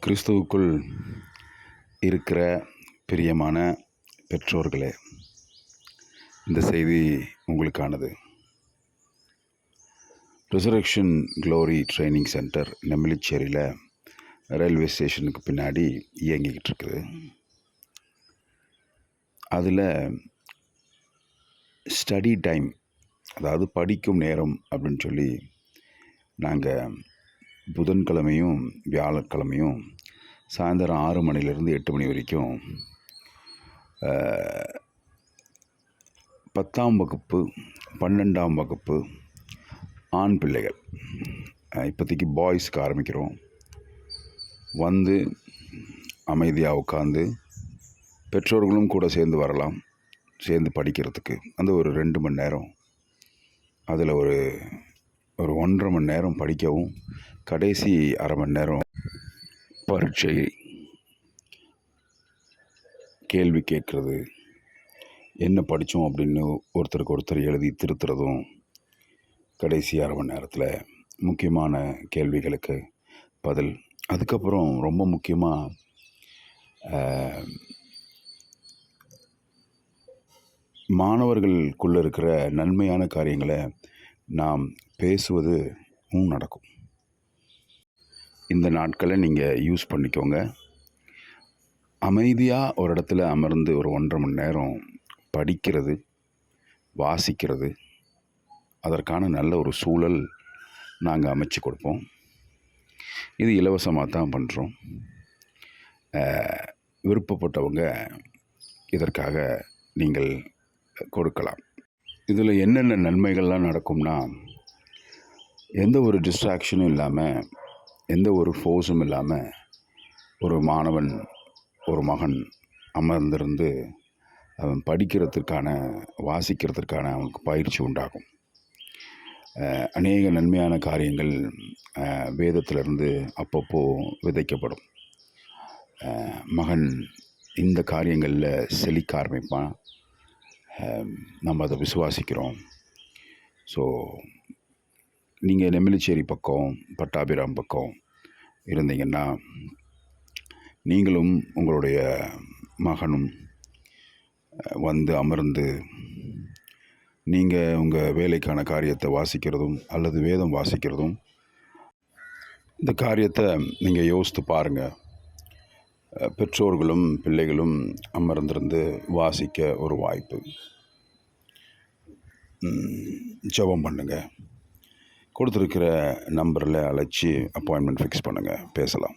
கிறிஸ்துவுக்குள் இருக்கிற பிரியமான பெற்றோர்களே, இந்த செய்தி உங்களுக்கானது. ரிசரக்ஷன் க்ளோரி ட்ரைனிங் சென்டர் நெமிலிச்சேரியில் ரயில்வே ஸ்டேஷனுக்கு பின்னாடி இயங்கிக்கிட்டு இருக்குது. அதில் ஸ்டடி டைம், அதாவது படிக்கும் நேரம் அப்படின்னு சொல்லி நாங்கள் புதன்கிழமையும் வியாழக்கிழமையும் சாயந்தரம் 6 மணிலேருந்து 8 மணி வரைக்கும் 10ஆம் வகுப்பு 12ஆம் வகுப்பு ஆண் பிள்ளைகள், இப்போதைக்கு பாய்ஸ்க்கு ஆரம்பிக்கிறோம். வந்து அமைதியாக உட்காந்து பெற்றோர்களும் கூட சேர்ந்து வரலாம், சேர்ந்து படிக்கிறதுக்கு. அந்த ஒரு 2 மணி நேரம், அதில் ஒரு 1.5 மணி நேரம் படிக்கவும், கடைசி அரை மணி நேரம் பரீட்சை கேள்வி கேட்குறது, என்ன படித்தோம் அப்படின்னு ஒருத்தருக்கு ஒருத்தர் எழுதி திருத்துறதும், கடைசி அரை மணி நேரத்தில் முக்கியமான கேள்விகளுக்கு பதில். அதுக்கப்புறம் ரொம்ப முக்கியமாக மாணவர்களுக்குள்ளே இருக்கிற நன்மையான காரியங்களை நாம் பேசுவதும் நடக்கும். இந்த நாட்களை நீங்கள் யூஸ் பண்ணிக்கோங்க. அமைதியாக ஒரு இடத்துல அமர்ந்து ஒரு 1.5 மணி நேரம் படிக்கிறது, வாசிக்கிறது, அதற்கான நல்ல ஒரு சூழல் நாங்கள் அமைச்சு கொடுப்போம். இது இலவசமாக தான் பண்ணுறோம். விருப்பப்பட்டவங்க இதற்காக நீங்கள் கொடுக்கலாம். இதில் என்னென்ன நன்மைகள்லாம் நடக்கும்னா, எந்த ஒரு டிஸ்ட்ராக்ஷனும் இல்லாமல், எந்த ஒரு ஃபோர்ஸும் இல்லாமல் ஒரு மாணவன், ஒரு மகன் அமர்ந்திருந்து அவன் படிக்கிறதுக்கான, வாசிக்கிறதுக்கான அவனுக்கு பயிற்சி உண்டாகும். அநேக நன்மையான காரியங்கள் வேதத்திலிருந்து அப்பப்போ விதைக்கப்படும். மகன் இந்த காரியங்களில் செழிக்க ஆரம்பிப்பான். நம்ம அதை விசுவாசிக்கிறோம். ஸோ நீங்கள் நெமிலிச்சேரி பக்கம், பட்டாபிராம் பக்கம் இருந்தீங்கன்னா, நீங்களும் உங்களுடைய மகனும் வந்து அமர்ந்து நீங்கள் உங்கள் வேலைக்கான காரியத்தை வாசிக்கிறதும் அல்லது வேதம் வாசிக்கிறதும், இந்த காரியத்தை நீங்கள் யோசித்து பாருங்கள். பெற்றோர்களும் பிள்ளைகளும் அமர்ந்திருந்து வாசிக்க ஒரு வாய்ப்பு. ஜெபம் பண்ணுங்கள். கொடுத்துருக்கிற நம்பரில் அழைச்சி அப்பாயின்மெண்ட் ஃபிக்ஸ் பண்ணுங்கள், பேசலாம்.